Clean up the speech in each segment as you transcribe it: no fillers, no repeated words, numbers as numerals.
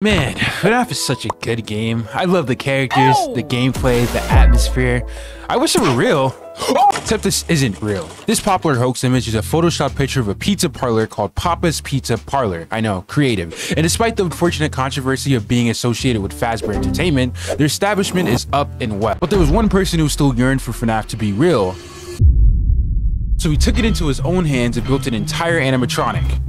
Man, Fnaf is such a good game. I love the characters, the gameplay, the atmosphere. I wish it were real. Except this isn't real. This popular hoax image is a Photoshop picture of a pizza parlor called Papa's Pizza Parlor. I know, creative. And despite the unfortunate controversy of being associated with Fazbear Entertainment, their establishment is up and well. But there was one person who still yearned for Fnaf to be real. So he took it into his own hands and built an entire animatronic.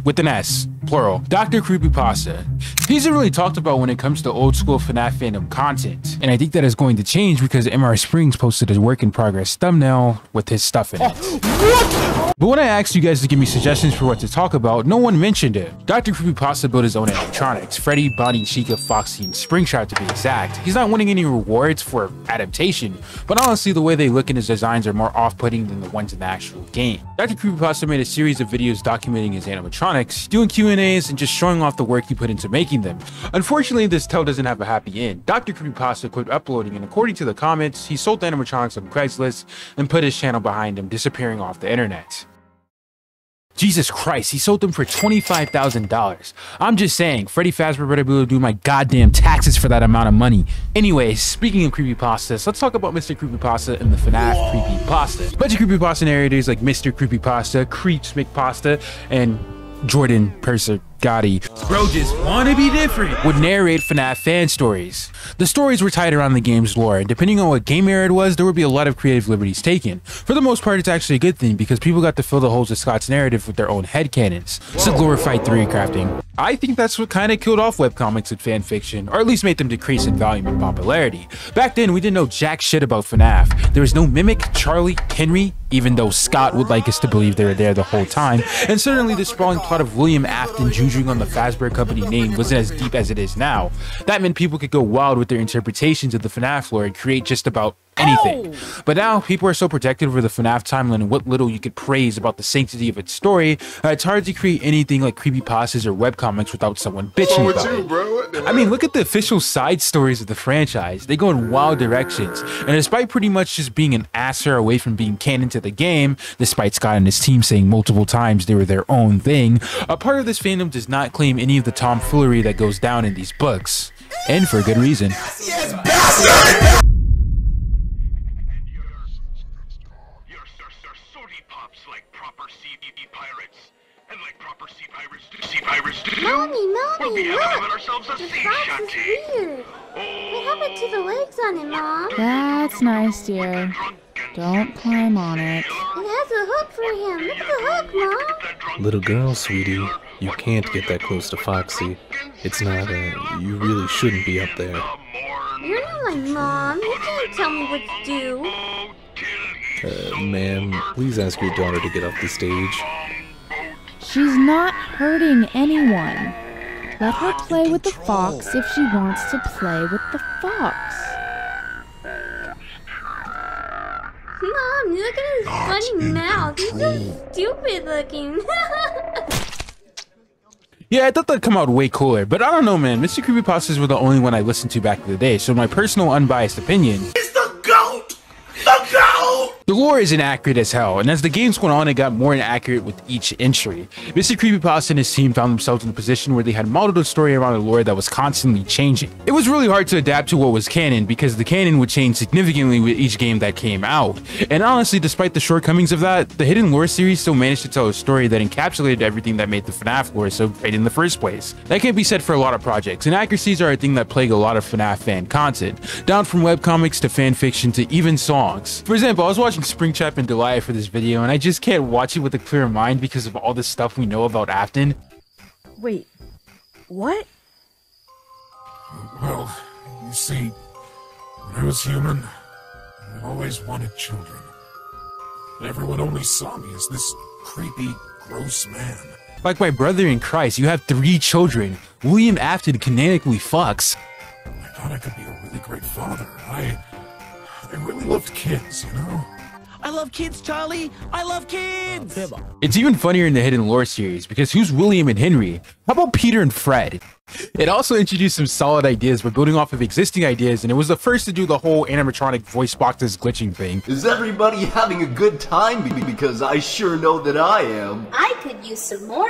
With an S, plural, Dr. Creepypasta. He's really talked about when it comes to old school Fnaf fandom content, and I think that is going to change because MR Springs posted a work in progress thumbnail with his stuff in it. What? But when I asked you guys to give me suggestions for what to talk about, no one mentioned it. Dr. Creepypasta built his own animatronics, Freddy, Bonnie, Chica, Foxy, and Springtrap to be exact. He's not winning any rewards for adaptation, but honestly the way they look in his designs are more off-putting than the ones in the actual game. Dr. Creepypasta made a series of videos documenting his animatronics, doing Q&As, and just showing off the work he put into making them. Unfortunately, this tale doesn't have a happy end. Dr. Creepypasta quit uploading, and according to the comments, he sold the animatronics on Craigslist and put his channel behind him, disappearing off the internet. Jesus Christ, he sold them for $25,000. I'm just saying, Freddy Fazbear better be able to do my goddamn taxes for that amount of money. Anyways, speaking of creepypastas, let's talk about Mr. Creepypasta and the Fnaf Creepypasta. A bunch of creepypasta narrators like Mr. Creepypasta, Creeps McPasta, and Jordan Purser Gotti, bro just wanna be different, would narrate Fnaf fan stories. The stories were tied around the game's lore, and depending on what game era it was, there would be a lot of creative liberties taken. For the most part, it's actually a good thing because people got to fill the holes of Scott's narrative with their own headcanons. It's a glorified theory crafting. I think that's what kind of killed off webcomics and fanfiction, or at least made them decrease in volume and popularity. Back then, we didn't know jack shit about Fnaf. There was no Mimic, Charlie, Henry, even though Scott would like us to believe they were there the whole time, and certainly the sprawling plot of William Afton jujuing on the Fazbear Company name wasn't as deep as it is now. That meant people could go wild with their interpretations of the Fnaf lore and create just about anything. But now people are so protective over the Fnaf timeline and what little you could praise about the sanctity of its story, it's hard to create anything like creepypastas or webcomics without someone bitching about it. I mean, look at the official side stories of the franchise. They go in wild directions, and despite pretty much just being an asser away from being canon to the game, despite Scott and his team saying multiple times they were their own thing, a part of this fandom does not claim any of the tomfoolery that goes down in these books, and for good reason. Mommy, look! The fox is weird. What happened to the legs on it, Mom? That's nice, dear. Don't climb on it. It has a hook for him. Look at the hook, Mom. Little girl, sweetie, you can't get that close to Foxy. It's not, you really shouldn't be up there. You're not my mom. You can't tell me what to do. Ma'am, please ask your daughter to get off the stage. She's not hurting anyone. Let her play with the fox if she wants to play with the fox. Mom, look at his funny mouth. He's so stupid looking. Yeah, I thought that'd come out way cooler, but I don't know, man. Mr. Creepypastas were the only one I listened to back in the day, so my personal unbiased opinion is the GOAT! The GOAT! The lore is inaccurate as hell, and as the games went on, it got more inaccurate with each entry. Mr. Creepypasta and his team found themselves in a position where they had modeled a story around a lore that was constantly changing. It was really hard to adapt to what was canon because the canon would change significantly with each game that came out. And honestly, despite the shortcomings of that, the Hidden Lore series still managed to tell a story that encapsulated everything that made the Fnaf lore so great in the first place. That can't be said for a lot of projects. Inaccuracies are a thing that plague a lot of Fnaf fan content, down from webcomics to fanfiction to even songs. For example, I was watching Springtrap and Deliah for this video, and I just can't watch it with a clear mind because of all the stuff we know about Afton. Wait, what? Well, you see, when I was human, I always wanted children. Everyone only saw me as this creepy, gross man. Like my brother in Christ, you have 3 children. William Afton canonically fucks. I thought I could be a really great father. I really loved kids, you know? I love kids, Charlie! I love kids! It's even funnier in the Hidden Lore series, because who's William and Henry? How about Peter and Fred? It also introduced some solid ideas by building off of existing ideas, and it was the first to do the whole animatronic voice boxes glitching thing. Is everybody having a good time? Because I sure know that I am. I could use some more,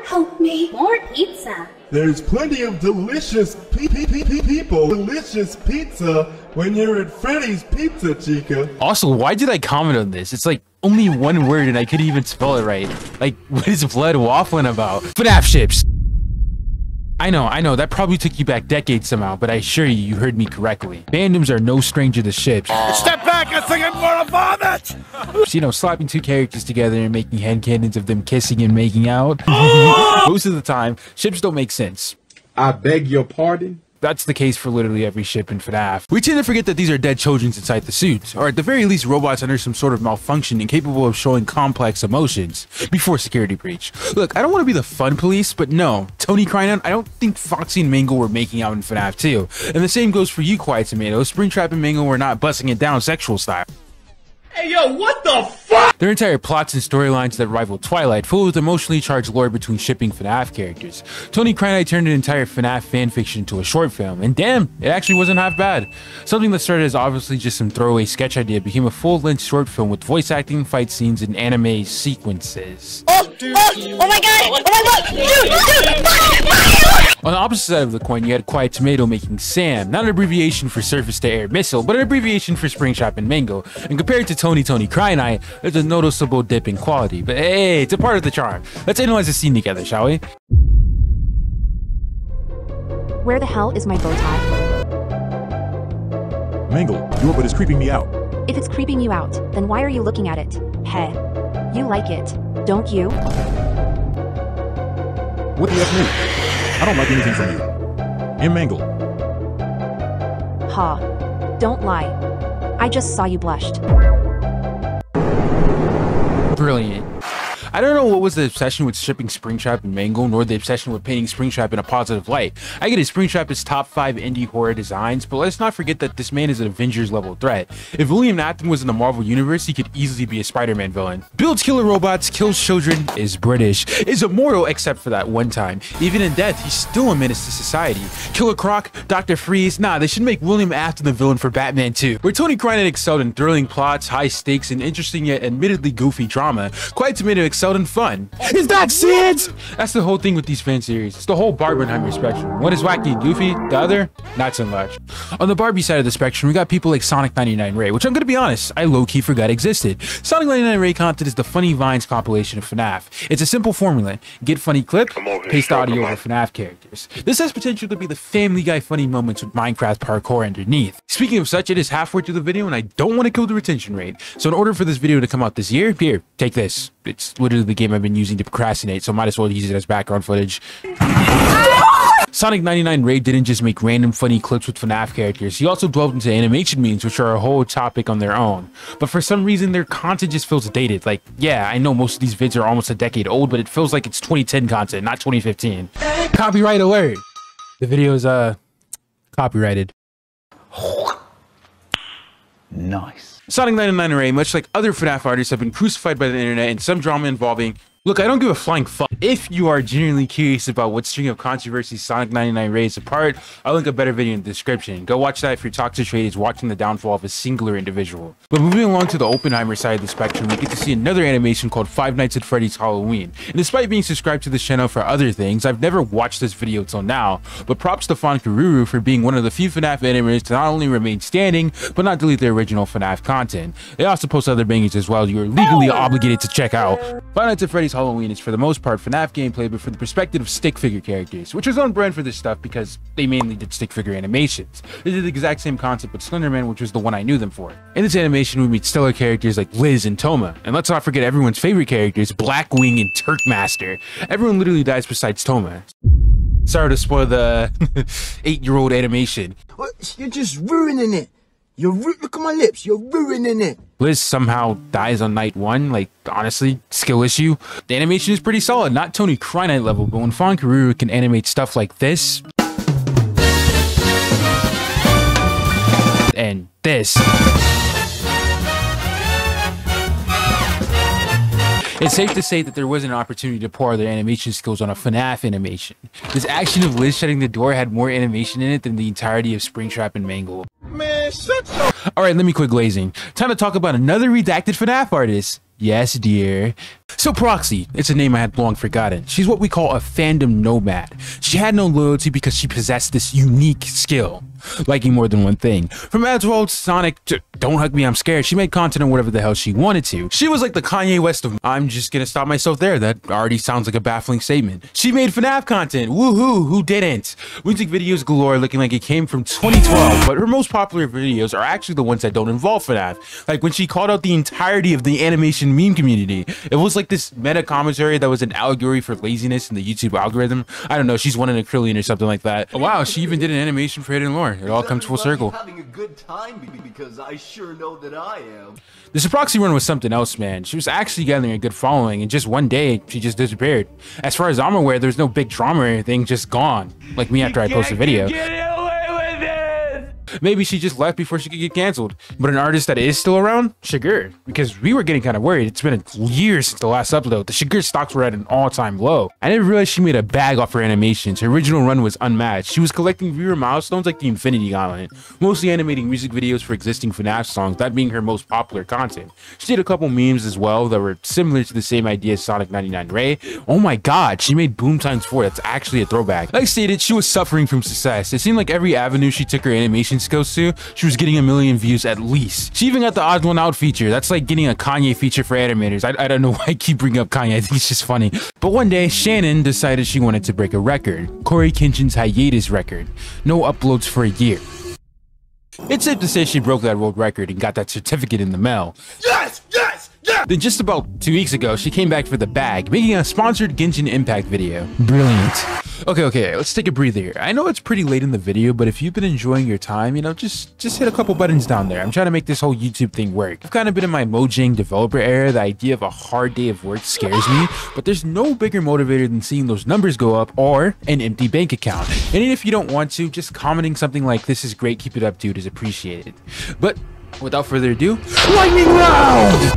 help me, more pizza. There's plenty of delicious people, delicious pizza when you're at Freddy's Pizza, Chica. Also, why did I comment on this? It's like only one word and I couldn't even spell it right. Like, what is Blood waffling about? Fnaf ships. I know, that probably took you back decades somehow, but I assure you, you heard me correctly. Fandoms are no stranger to ships. Step back, I think I'm gonna vomit! So, you know, slapping two characters together and making headcanons of them kissing and making out. Most of the time, ships don't make sense. I beg your pardon? That's the case for literally every ship in FNAF. We tend to forget that these are dead children inside the suits, or at the very least robots under some sort of malfunction and capable of showing complex emotions before security breach. Look, I don't want to be the fun police, but no, Tony Crynight, I don't think Foxy and Mangle were making out in FNAF 2. And the same goes for you, Quiet Tomato. Springtrap and Mangle were not busting it down sexual style. Hey yo, what the fuck? There are entire plots and storylines that rival Twilight, full with emotionally charged lore between shipping FNAF characters. Tony Crynight turned an entire FNAF fanfiction into a short film, and damn, it actually wasn't half bad. Something that started as obviously just some throwaway sketch idea became a full-length short film with voice acting, fight scenes, and anime sequences. Oh my god! Oh my god! Dude! On the opposite side of the coin, you had Quiet Tomato making Sam, not an abbreviation for surface-to-air missile, but an abbreviation for Springtrap and Mangle. And compared to Tony Crynight, there's a noticeable dip in quality, but hey, it's a part of the charm. Let's analyze the scene together, shall we? Where the hell is my bow tie? Mangle, your butt is creeping me out. If it's creeping you out, then why are you looking at it? Heh. You like it, don't you? What the F me? I don't like anything from you. And Mangle. Ha. Don't lie. I just saw you blushed. Brilliant. I don't know what was the obsession with shipping Springtrap and Mangle, nor the obsession with painting Springtrap in a positive light. I get it, Springtrap is top 5 indie horror designs, but let's not forget that this man is an Avengers level threat. If William Afton was in the Marvel universe, he could easily be a Spider-Man villain. Builds killer robots, kills children, is British, is immortal except for that one time. Even in death, he's still a menace to society. Killer Croc, Dr. Freeze, nah, they should make William Afton the villain for Batman 2. Where Tony Crynight excelled in thrilling plots, high stakes, and interesting yet admittedly goofy drama, Quiet Tomato excelled in fun. Is that SIDS? That's the whole thing with these fan series. It's the whole Barbenheimer spectrum. One is wacky and goofy, the other, not so much. On the Barbie side of the spectrum, we got people like Sonic 99 Ray, which I'm gonna be honest, I low-key forgot existed. Sonic 99 Ray content is the Funny Vines compilation of FNAF. It's a simple formula. Get funny clip, paste audio over FNAF characters. This has potential to be the Family Guy funny moments with Minecraft parkour underneath. Speaking of such, it is halfway through the video and I don't want to kill the retention rate. So in order for this video to come out this year, here, take this. It's literally the game I've been using to procrastinate, so might as well use it as background footage. Sonic 99 Ray didn't just make random funny clips with FNAF characters, he also delved into animation memes, which are a whole topic on their own. But for some reason, their content just feels dated. Like, yeah, I know most of these vids are almost a decade old, but it feels like it's 2010 content, not 2015. Copyright alert! The video is, copyrighted. Nice. Sonic 99 Ray, much like other FNAF artists, have been crucified by the internet in some drama involving... Look, I don't give a flying fuck. If you are genuinely curious about what string of controversy Sonic 99 Ray is apart, I'll link a better video in the description. Go watch that if your toxic rate is watching the downfall of a singular individual. But moving along to the Oppenheimer side of the spectrum, we get to see another animation called Five Nights at Freddy's Halloween. And despite being subscribed to this channel for other things, I've never watched this video till now. But props to Fnaf for being one of the few FNAF animators to not only remain standing, but not delete their original FNAF content. They also post other bangers as well you are legally obligated to check out. Five Nights at Freddy's Halloween is for the most part FNAF gameplay, but from the perspective of stick figure characters, which is on brand for this stuff because they mainly did stick figure animations. They did the exact same concept with Slenderman, which was the one I knew them for. In this animation, we meet stellar characters like Liz and Toma, and let's not forget everyone's favorite characters, Blackwing and Turkmaster. Everyone literally dies besides Toma. Sorry to spoil the 8-year-old animation. What? You're just ruining it. Look at my lips, you're ruining it. Liz somehow dies on night 1, like, honestly, skill issue. The animation is pretty solid, not Tony Crynight level, but when Fnaf can animate stuff like this, and this, It's safe to say that there wasn't an opportunity to pour their animation skills on a FNAF animation. This action of Liz shutting the door had more animation in it than the entirety of Springtrap and Mangle. Man, shut your... Alright, let me quit glazing. Time to talk about another redacted FNAF artist. Yes, dear. Soproxi, it's a name I had long forgotten. She's what we call a fandom nomad. She had no loyalty because she possessed this unique skill, liking more than one thing. From Adwell to Sonic to Don't Hug Me, I'm Scared, she made content on whatever the hell she wanted to. She was like the Kanye West of, I'm just gonna stop myself there. That already sounds like a baffling statement. She made FNAF content, woohoo, who didn't? Music videos galore looking like it came from 2012, but her most popular videos are actually the ones that don't involve FNAF. Like when she called out the entirety of the animation meme community. It was like this meta commentary that was an allegory for laziness in the YouTube algorithm. I don't know, she's one in a trillion or something like that. Oh, wow, she even did an animation for Hidden Lore. It all comes full circle. Having a good time because I sure know that I am. The Soproxi run was something else, man. She was actually gathering a good following, and just one day, she just disappeared. As far as I'm aware, there's no big drama or anything, just gone. Like me after I post a video. Maybe she just left before she could get canceled. But an artist that is still around? Shigur. Because we were getting kind of worried. It's been years since the last upload. The Shigur stocks were at an all-time low. I didn't realize she made a bag off her animations. Her original run was unmatched. She was collecting viewer milestones like the Infinity Gauntlet, mostly animating music videos for existing FNAF songs, that being her most popular content. She did a couple memes as well that were similar to the same idea as Sonic 99 Ray. Oh my god, she made Boom Times 4. That's actually a throwback. Like stated, she was suffering from success. It seemed like every avenue she took her animation skills to, she was getting 1 million views at least. She even got the Odd One Out feature. That's like getting a Kanye feature for animators. I don't know why I keep bringing up Kanye. I think it's just funny. But one day, Shannon decided she wanted to break a record. Corey Kenshin's hiatus record. No uploads for a year. It's safe to say she broke that world record and got that certificate in the mail. Yes! Yes! Yes! Then just about 2 weeks ago, she came back for the bag, making a sponsored Genshin Impact video. Brilliant. Okay, let's take a breather here. I know it's pretty late in the video, but if you've been enjoying your time, you know, just hit a couple buttons down there. I'm trying to make this whole YouTube thing work. I've kind of been in my Mojang developer era. The idea of a hard day of work scares me, but there's no bigger motivator than seeing those numbers go up or an empty bank account. And even if you don't want to, just commenting something like, "This is great, keep it up, dude," is appreciated. But without further ado, lightning round!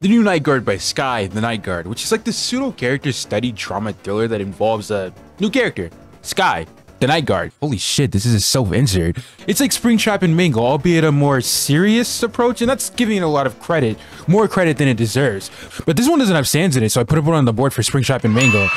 The new Night Guard by Sky, the Night Guard, which is like this pseudo-character study drama thriller that involves a new character, Sky, the Night Guard. Holy shit, this is a self-insert. It's like Springtrap and Mangle, albeit a more serious approach, and that's giving it a lot of credit, more credit than it deserves. But this one doesn't have Sans in it, so I put it on the board for Springtrap and Mangle.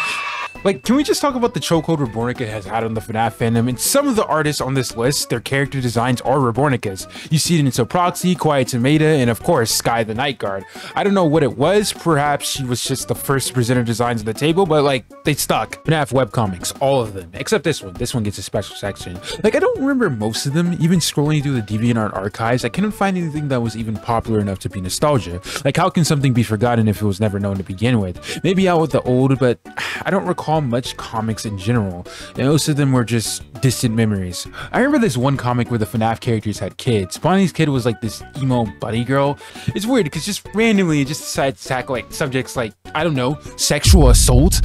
Like, can we just talk about the chokehold Robornica has had on the FNAF fandom? And some of the artists on this list, their character designs are Robornicas. You see it in Soproxi, Quiet Tomato, and of course, Sky the Night Guard. I don't know what it was. Perhaps she was just the first to present her designs on the table, but like, they stuck. FNAF webcomics, all of them, except this one. This one gets a special section. Like, I don't remember most of them. Even scrolling through the DeviantArt archives, I couldn't find anything that was even popular enough to be nostalgia. Like, how can something be forgotten if it was never known to begin with? Maybe out with the old, but I don't recall much comics in general, and most of them were just distant memories. I remember this one comic where the FNAF characters had kids. Bonnie's kid was like this emo bunny girl. It's weird because just randomly it just decided to tackle like subjects like, I don't know, sexual assault.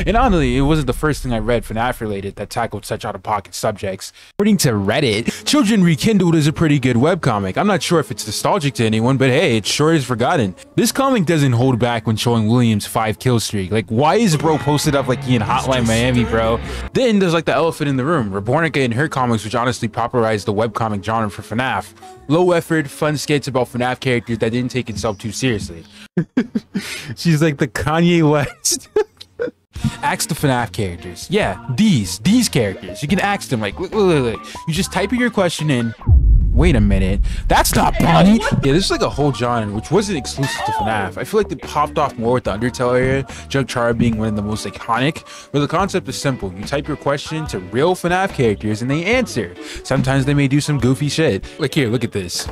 And honestly, it wasn't the first thing I read FNAF related that tackled such out-of-pocket subjects. According to Reddit, Children Rekindled is a pretty good webcomic. I'm not sure if it's nostalgic to anyone, but hey, it sure is forgotten. This comic doesn't hold back when showing William's 5 kill streak. Like, why is bro posted up like he in Hotline Miami, bro? Then there's like the elephant in the room, Robornica and her comics, which honestly popularized the webcomic genre for FNAF. Low effort, fun skits about FNAF characters that didn't take itself too seriously. She's like the Kanye West. Ask the FNAF characters. Yeah, these characters. You can ask them like, look. You just type in your question in. Wait a minute, that's not Bonnie. Yeah, this is like a whole genre which wasn't exclusive to FNAF. I feel like they popped off more with the Undertale era, Jugchara being one of the most iconic. But the concept is simple. You type your question to real FNAF characters and they answer. Sometimes they may do some goofy shit. Like here, look at this.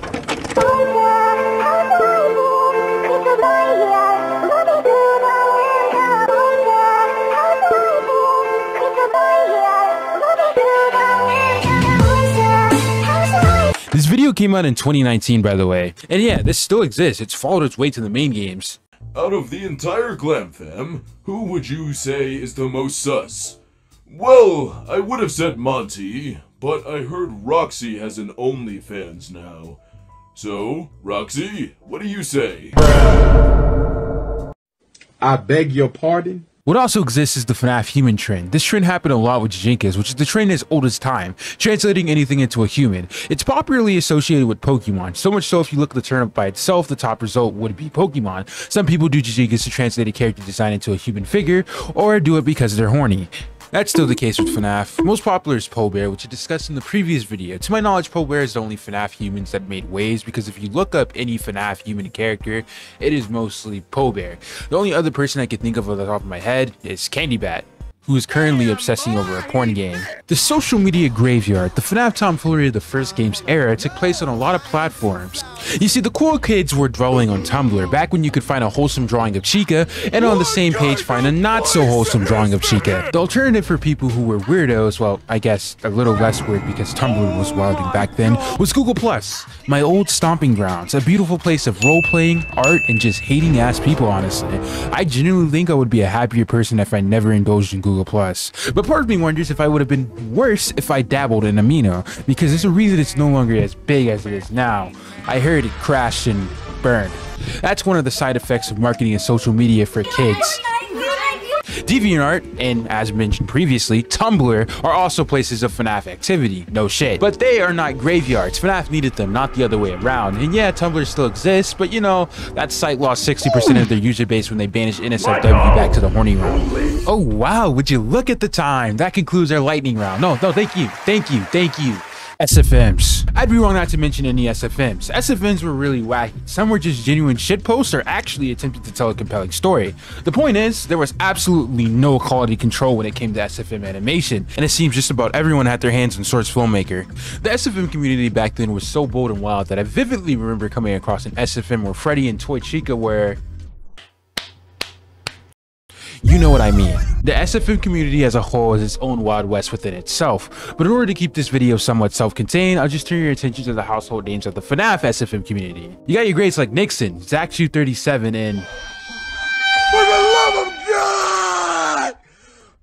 This video came out in 2019, by the way. And yeah, this still exists. It's followed its way to the main games. out of the entire Glam Fam, who would you say is the most sus? Well, I would have said Monty, but I heard Roxy has an OnlyFans now. So, Roxy, what do you say? I beg your pardon? What also exists is the Fnaf human trend. This trend happened a lot with Jinkas, which is the trend as old as time, translating anything into a human. It's popularly associated with Pokemon, so much so if you look at the turnip by itself, the top result would be Pokemon. Some people do Jinkas to translate a character design into a human figure, or do it because they're horny. That's still the case with Fnaf. Most popular is Poe Bear, which I discussed in the previous video. To my knowledge, Poe Bear is the only Fnaf humans that made waves, because if you look up any Fnaf human character, it is mostly Poe Bear. The only other person I can think of off the top of my head is Candy Bat, who is currently obsessing over a porn game. The social media graveyard, the Fnaf tomfoolery of the first game's era, took place on a lot of platforms. You see, the cool kids were dwelling on Tumblr, back when you could find a wholesome drawing of Chica, and on the same page find a not so wholesome drawing of Chica. The alternative for people who were weirdos, well, I guess a little less weird because Tumblr was wilding back then, was Google+, my old stomping grounds, a beautiful place of role-playing, art, and just hating ass people, honestly. I genuinely think I would be a happier person if I never indulged in Google+. But part of me wonders if I would have been worse if I dabbled in Amino, because there's a reason it's no longer as big as it is now. I heard it crashed and burned. That's one of the side effects of marketing and social media for kids. DeviantArt and, as mentioned previously, Tumblr are also places of Fnaf activity, no shit. But they are not graveyards. Fnaf needed them, not the other way around. And yeah, Tumblr still exists, but you know, that site lost 60% of their user base when they banished NSFW back to the horny round. Oh wow, would you look at the time? That concludes our lightning round. No, thank you. SFMs. I'd be wrong not to mention any SFMs. SFMs were really wacky. Some were just genuine shitposts or actually attempted to tell a compelling story. The point is, there was absolutely no quality control when it came to SFM animation, and it seems just about everyone had their hands on Source Filmmaker. The SFM community back then was so bold and wild that I vividly remember coming across an SFM where Freddy and Toy Chica were... You know what I mean. The SFM community as a whole is its own Wild West within itself, but in order to keep this video somewhat self-contained, I'll just turn your attention to the household names of the Fnaf SFM community. You got your greats like Nixon, Zajcu37, and... For the love of God!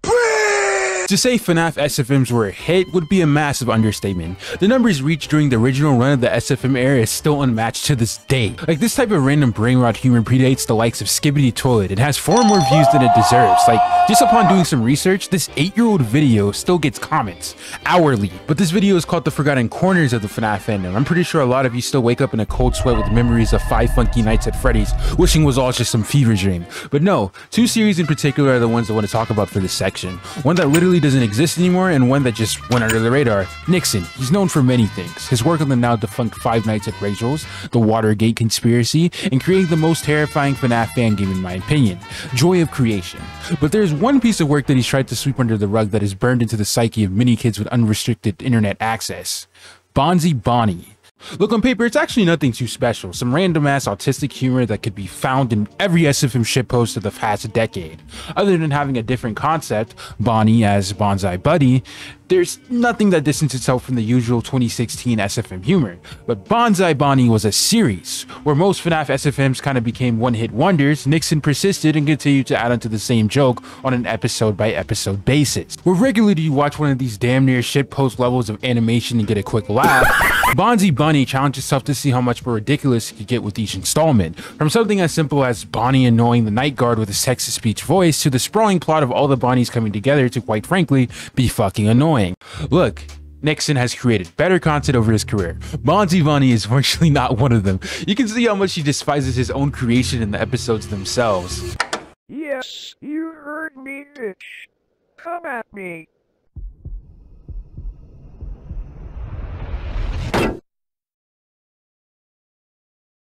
Please! To say Fnaf SFMs were a hit would be a massive understatement. The numbers reached during the original run of the SFM era is still unmatched to this day. Like, this type of random brain rot humor predates the likes of Skibbity Toilet. It has far more views than it deserves. Like, just upon doing some research, this 8-year-old video still gets comments hourly. But this video is called The Forgotten Corners of the Fnaf fandom. I'm pretty sure a lot of you still wake up in a cold sweat with memories of 5 funky nights at Freddy's, wishing it was all just some fever dream. But no, 2 series in particular are the ones I want to talk about for this section. One that literally doesn't exist anymore, and one that just went under the radar. Nixon. He's known for many things. His work on the now defunct 5 Nights at Rachel's, the Watergate Conspiracy, and creating the most terrifying Fnaf fan game in my opinion, Joy of Creation. But there's one piece of work that he's tried to sweep under the rug that is burned into the psyche of many kids with unrestricted internet access. Bonzi Bonnie. Look, on paper, it's actually nothing too special. Some random ass autistic humor that could be found in every SFM shitpost of the past decade. Other than having a different concept, Bonnie as Bonsai Buddy, there's nothing that distances itself from the usual 2016 SFM humor. But Bonsai Bonnie was a series, where most Fnaf SFMs kind of became one-hit wonders. Nixon persisted and continued to add onto the same joke on an episode-by-episode basis. Where regularly you watch one of these damn near shitpost levels of animation and get a quick laugh, Bonzi Bunny challenged itself to see how much more ridiculous it could get with each installment. From something as simple as Bonnie annoying the night guard with a text-to-speech voice, to the sprawling plot of all the Bonnies coming together to, quite frankly, be fucking annoying. Look, Nixon has created better content over his career. Bonzi Bunny is virtually not one of them. You can see how much he despises his own creation in the episodes themselves. Yes, you heard me, bitch. Come at me.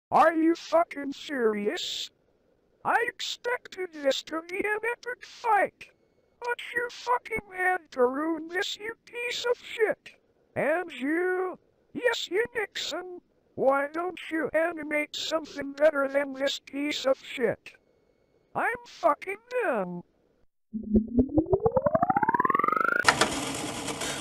Are you fucking serious? I expected this to be an epic fight. But you fucking had to ruin this, you piece of shit. And you, yes, you Nixon, why don't you animate something better than this piece of shit? I'm fucking done.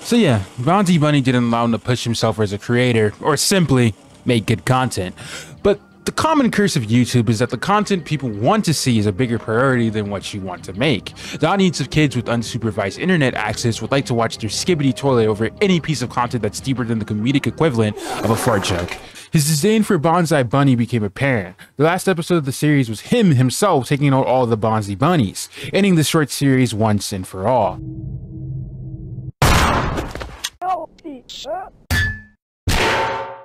So yeah, Bonzi Bunny didn't allow him to push himself as a creator, or simply make good content. But The common curse of YouTube is that the content people want to see is a bigger priority than what you want to make. The audience of kids with unsupervised internet access would like to watch their skibbity toilet over any piece of content that's deeper than the comedic equivalent of a fart joke. His disdain for Bonsai Bunny became apparent. The last episode of the series was him himself taking out all the Bonsai Bunnies, ending the short series once and for all. Oh, pizza.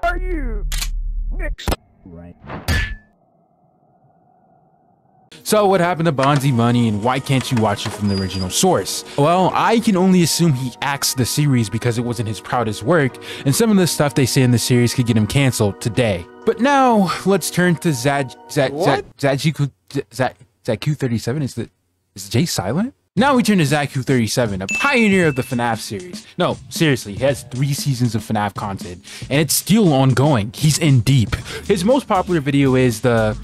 Are you mixed? Right. So what happened to Bonsai Bunny and why can't you watch it from the original source? Well, I can only assume he axed the series because it wasn't his proudest work, and some of the stuff they say in the series could get him cancelled today. But now, let's turn to Zajcu37. Is the J silent? Now we turn to Zajcu37, a pioneer of the Fnaf series. No, seriously, he has 3 seasons of Fnaf content, and it's still ongoing. He's in deep. His most popular video is the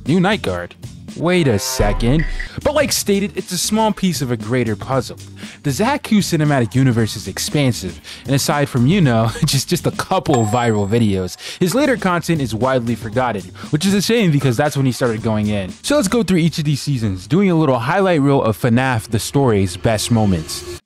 new Night Guard. Wait a second. But like stated, it's a small piece of a greater puzzle. The Zajcu cinematic universe is expansive, and aside from, you know, just a couple of viral videos, his later content is widely forgotten, which is a shame because that's when he started going in. So let's go through each of these seasons, doing a little highlight reel of Fnaf the story's best moments.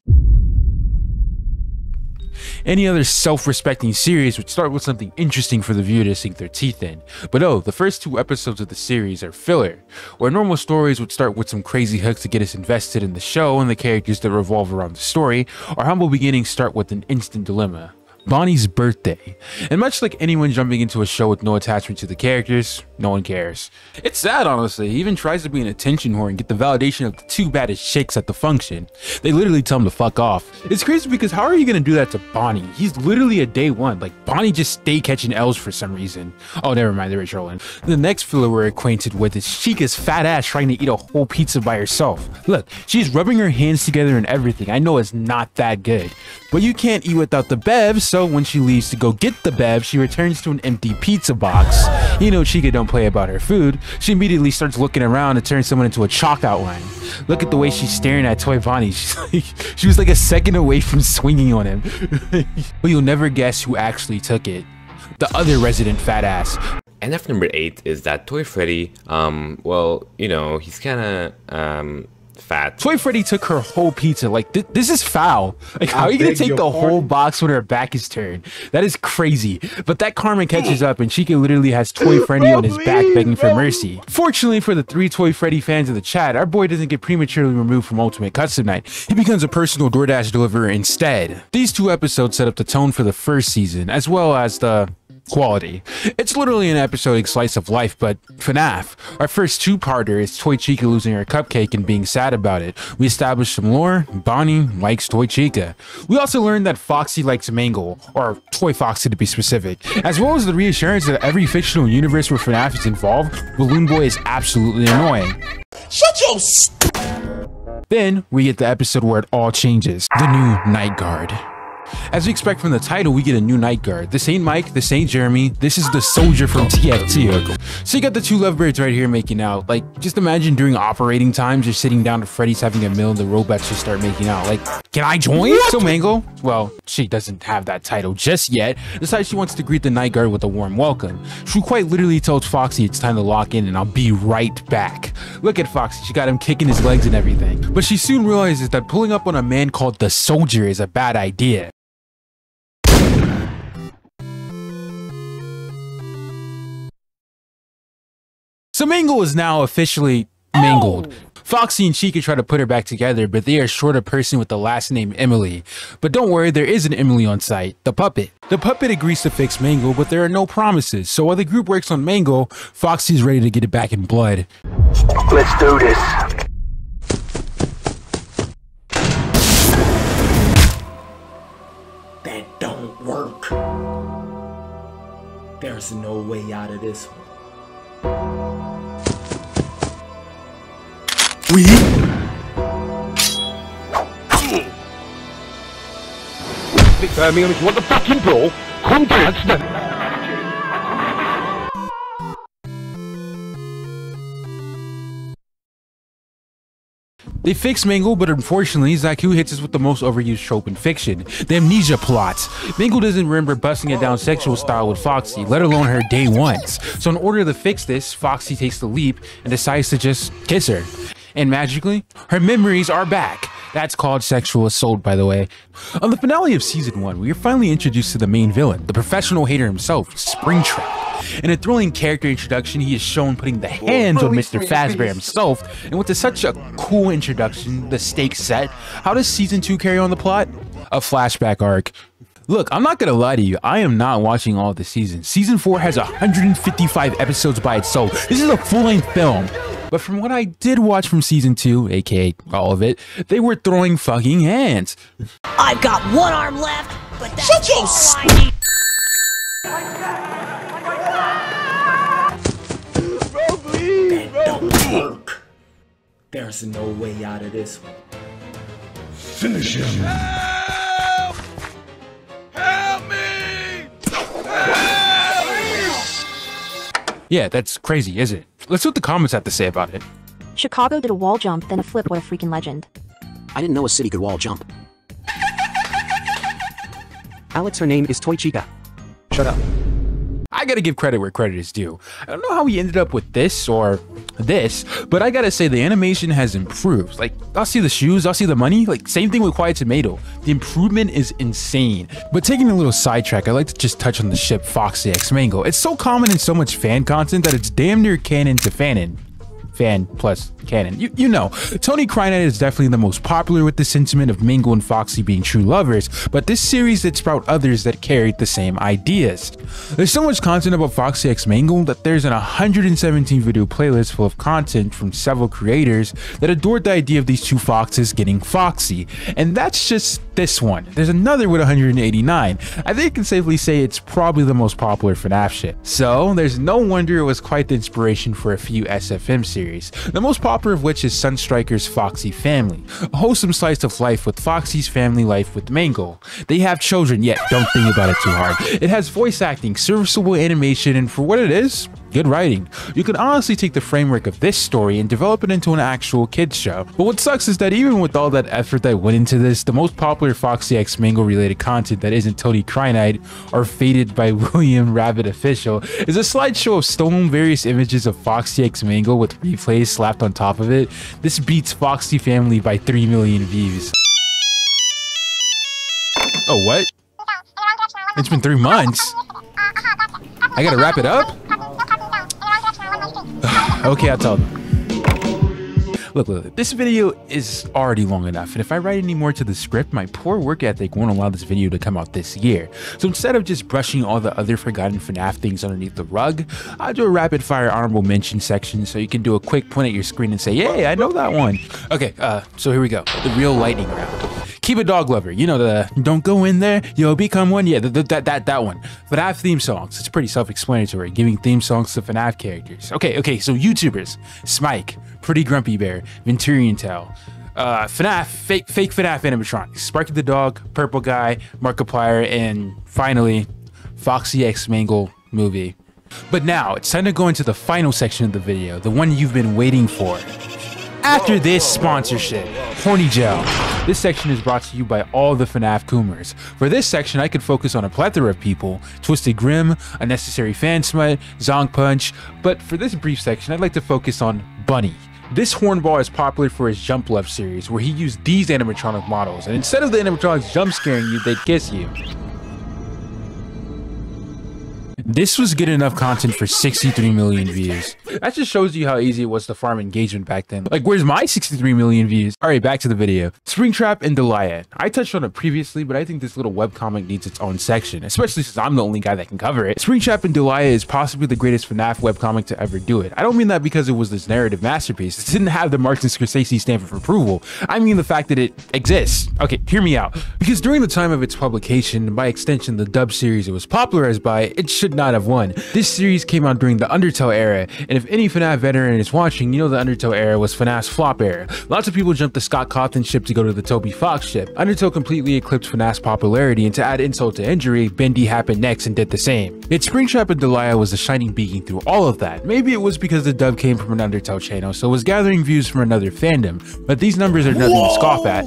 Any other self-respecting series would start with something interesting for the viewer to sink their teeth in. But oh, the first 2 episodes of the series are filler, where normal stories would start with some crazy hooks to get us invested in the show and the characters that revolve around the story, or humble beginnings start with an instant dilemma: Bonnie's birthday. And much like anyone jumping into a show with no attachment to the characters, no one cares. It's sad, honestly. He even tries to be an attention whore and get the validation of the 2 baddest chicks at the function. They literally tell him to fuck off. It's crazy because how are you gonna do that to Bonnie? He's literally a day 1. Like, Bonnie just stay catching L's for some reason. Oh, never mind, they were trolling. The next filler we're acquainted with is Chica's fat ass trying to eat a whole pizza by herself. Look, she's rubbing her hands together and everything. I know it's not that good, but you can't eat without the bev, so when she leaves to go get the bev, she returns to an empty pizza box. You know Chica don't play about her food. She immediately starts looking around and turns someone into a chalk outline. Look at the way she's staring at Toy Bonnie. She was like a second away from swinging on him. But you'll never guess who actually took it. The other resident fat ass. NF number 8 is that Toy Freddy, well, you know, he's kinda, fat. Toy Freddy took her whole pizza. Like, this is foul. Like, how are you gonna take the whole box when her back is turned? That is crazy. But that karma catches up, and Chica literally has Toy Freddy on his back begging for mercy. Fortunately for the 3 Toy Freddy fans in the chat, our boy doesn't get prematurely removed from Ultimate Custom Night. He becomes a personal DoorDash deliverer instead. These 2 episodes set up the tone for the first season, as well as the quality. It's literally an episodic slice of life, but Fnaf. Our first 2-parter is Toy Chica losing her cupcake and being sad about it. We establish some lore. Bonnie likes Toy Chica. We also learned that Foxy likes Mangle, or Toy Foxy to be specific, as well as the reassurance that every fictional universe where Fnaf is involved, Balloon Boy is absolutely annoying. Shut your Then we get the episode where it all changes, the new Night Guard. As we expect from the title, we get a new Night Guard. This ain't Mike, this ain't Jeremy, this is the soldier from TF2. So you got the 2 lovebirds right here making out. Like, just imagine during operating times, you're sitting down to Freddy's having a meal and the robots just start making out. Like, can I join? What? So Mangle, well, she doesn't have that title just yet, decides she wants to greet the Night Guard with a warm welcome. She quite literally tells Foxy it's time to lock in and I'll be right back. Look at Foxy, she got him kicking his legs and everything. But she soon realizes that pulling up on a man called the Soldier is a bad idea. So Mangle is now officially mangled. Foxy and Chica try to put her back together, but they are short a person with the last name Emily. But don't worry, there is an Emily on site, the puppet. The puppet agrees to fix Mangle, but there are no promises. So while the group works on Mangle, Foxy is ready to get it back in blood. Let's do this. That don't work. There's no way out of this one. Birmingham, if you want the fucking brawl, come to us. They fix Mangle, but unfortunately, Zajcu hits us with the most overused trope in fiction, the amnesia plots. Mangle doesn't remember busting it down sexual style with Foxy, let alone her day ones. So in order to fix this, Foxy takes the leap and decides to just kiss her. And magically, her memories are back. That's called sexual assault, by the way. On the finale of Season 1, we are finally introduced to the main villain, the professional hater himself, Springtrap. In a thrilling character introduction, he is shown putting the hands on Mr. Fazbear himself, and with such a cool introduction, the stakes set, how does Season 2 carry on the plot? A flashback arc. Look, I'm not gonna lie to you, I am not watching all of the seasons. Season 4 has 155 episodes by itself. This is a full-length film. But from what I did watch from Season 2, aka all of it, they were throwing fucking hands. I've got one arm left, but that's all I need. Bro, please, bro. Don't work. There's no way out of this one. Finish him. Help! Help me! Help! Yeah, that's crazy, isn't it? Let's see what the comments have to say about it. Chicago did a wall jump, then a flip. What a freaking legend. I didn't know a city could wall jump. Alex, her name is Toy Chica. Shut up. I gotta give credit where credit is due. I don't know how we ended up with this or this, but I gotta say the animation has improved. Like, I'll see the shoes, I'll see the money, like same thing with Quiet Tomato. The improvement is insane. But taking a little sidetrack, I'd like to just touch on the ship Foxy x Mangle. It's so common in so much fan content that it's damn near canon to fanon. Fan plus canon. You know, Tony Crynight is definitely the most popular with the sentiment of Mangle and Foxy being true lovers, but this series did sprout others that carried the same ideas. There's so much content about Foxy x Mangle that there's an 117 video playlist full of content from several creators that adored the idea of these two foxes getting foxy, and that's just this one. There's another with 189. I think I can safely say it's probably the most popular FNAF ship. So there's no wonder it was quite the inspiration for a few SFM series. The most popular of which is Sunstriker's Foxy Family, a wholesome slice of life with Foxy's family life with Mangle. They have children, yet don't think about it too hard. It has voice acting, serviceable animation, and for what it is, good writing. You can honestly take the framework of this story and develop it into an actual kids show. But what sucks is that even with all that effort that went into this, the most popular Foxy x Mangle related content that isn't Tony Crynight or Faded by William Rabbit Official is a slideshow of stolen various images of Foxy x Mangle with replays slapped on top of it. This beats Foxy Family by 3 million views. Oh, what? It's been 3 months. I gotta wrap it up? Okay, I'll tell them. Look, this video is already long enough, and if I write any more to the script, my poor work ethic won't allow this video to come out this year. So instead of just brushing all the other forgotten FNAF things underneath the rug, I'll do a rapid fire honorable mention section so you can do a quick point at your screen and say, "Yay, I know that one." Okay, so here we go. The real lightning round. Keep a dog lover, you know, the don't go in there, you'll become one. Yeah, that one. FNAF theme songs, it's pretty self-explanatory, giving theme songs to FNAF characters. Okay, so YouTubers, Smike, Pretty Grumpy Bear, Venturian Tail, FNAF, fake FNAF animatronics, Sparky the Dog, Purple Guy, Markiplier, and finally, Foxy x Mangle movie. But now, it's time to go into the final section of the video, the one you've been waiting for. After this sponsorship, Horny Gel. This section is brought to you by all the FNAF Coomers. For this section, I could focus on a plethora of people: Twisted Grim, Unnecessary Fan Smut, Zonk Punch, but for this brief section, I'd like to focus on Bunny. This hornball is popular for his Jump Love series, where he used these animatronic models, and instead of the animatronics jump scaring you, they'd kiss you. This was good enough content for 63 million views. That just shows you how easy it was to farm engagement back then. Like, where's my 63 million views? Alright, back to the video. Springtrap and Deliah. I touched on it previously, but I think this little webcomic needs its own section, especially since I'm the only guy that can cover it. Springtrap and Deliah is possibly the greatest FNAF webcomic to ever do it. I don't mean that because it was this narrative masterpiece. It didn't have the Martin Scorsese stamp of approval. I mean the fact that it exists. Okay, hear me out. Because during the time of its publication, and by extension the dub series it was popularized by, it should not have won. This series came out during the Undertale era, and if any FNAF veteran is watching, you know the Undertale era was FNAF's flop era. Lots of people jumped the Scott Cawthon ship to go to the Toby Fox ship. Undertale completely eclipsed FNAF's popularity, and to add insult to injury, Bendy happened next and did the same. It's Springtrap and Deliah was the shining beacon through all of that. Maybe it was because the dub came from an Undertale channel, so it was gathering views from another fandom, but these numbers are nothing to scoff at.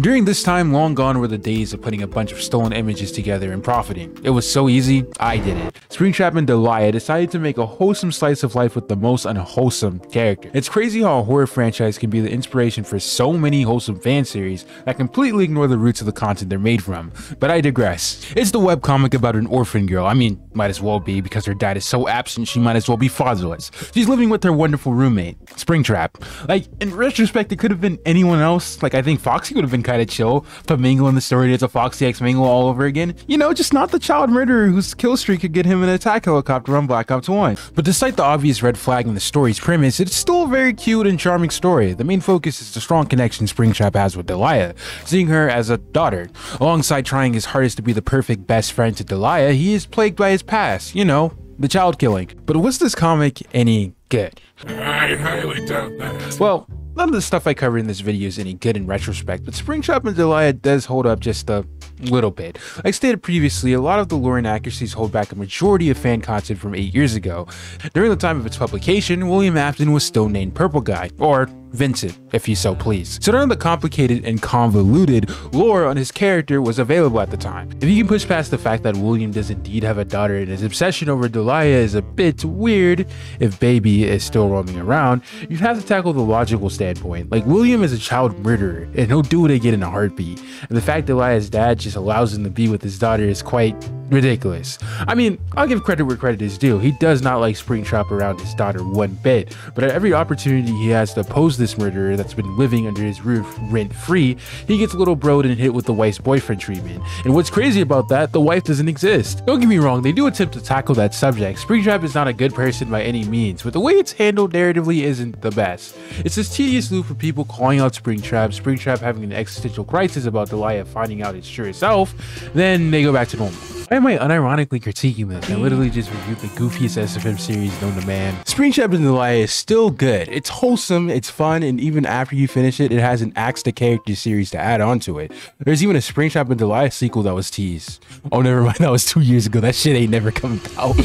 During this time, long gone were the days of putting a bunch of stolen images together and profiting. It was so easy, I did it. Springtrap and Deliah decided to make a wholesome slice of life with the most unwholesome character. It's crazy how a horror franchise can be the inspiration for so many wholesome fan series that completely ignore the roots of the content they're made from, but I digress. It's the webcomic about an orphan girl. I mean, might as well be, because her dad is so absent she might as well be fatherless. She's living with her wonderful roommate, Springtrap. Like, in retrospect, it could have been anyone else. Like, I think Foxy would have been kind of chill, but Mangle in the story is a Foxy x Mangle all over again. You know, just not the child murderer whose kill streak could get him an attack helicopter on Black Ops 1. But despite the obvious red flag in the story's premise, it's still a very cute and charming story. The main focus is the strong connection Springtrap has with Deliah, seeing her as a daughter. Alongside trying his hardest to be the perfect best friend to Deliah, he is plagued by his past, you know, the child killing. But was this comic any good? I highly doubt that. Well, none of the stuff I covered in this video is any good in retrospect, but Springtrap and Deliah does hold up just a little bit. Like stated previously, a lot of the lore inaccuracies hold back a majority of fan content from 8 years ago. During the time of its publication, William Afton was still named Purple Guy, or Vincent, if you so please. So none of the complicated and convoluted lore on his character was available at the time. If you can push past the fact that William does indeed have a daughter and his obsession over Deliah is a bit weird, if Baby is still roaming around, you'd have to tackle the logical standpoint. Like, William is a child murderer, and he'll do it again in a heartbeat. And the fact Deliah's dad just allows him to be with his daughter is quite ridiculous. I mean, I'll give credit where credit is due. He does not like Springtrap around his daughter one bit, but at every opportunity he has to oppose this murderer that's been living under his roof rent-free, he gets a little broed and hit with the wife's boyfriend treatment. And what's crazy about that, the wife doesn't exist. Don't get me wrong, they do attempt to tackle that subject. Springtrap is not a good person by any means, but the way it's handled narratively isn't the best. It's this tedious loop of people calling out Springtrap having an existential crisis about Deliah finding out its true self, then they go back to normal. Why am I unironically critiquing this? I literally just reviewed the goofiest SFM series known to man. Springtrap and Deliah is still good. It's wholesome, it's fun, and even after you finish it, it has an Axe to Character series to add on to it. There's even a Springtrap and Deliah sequel that was teased. Oh, never mind, that was 2 years ago. That shit ain't never coming out.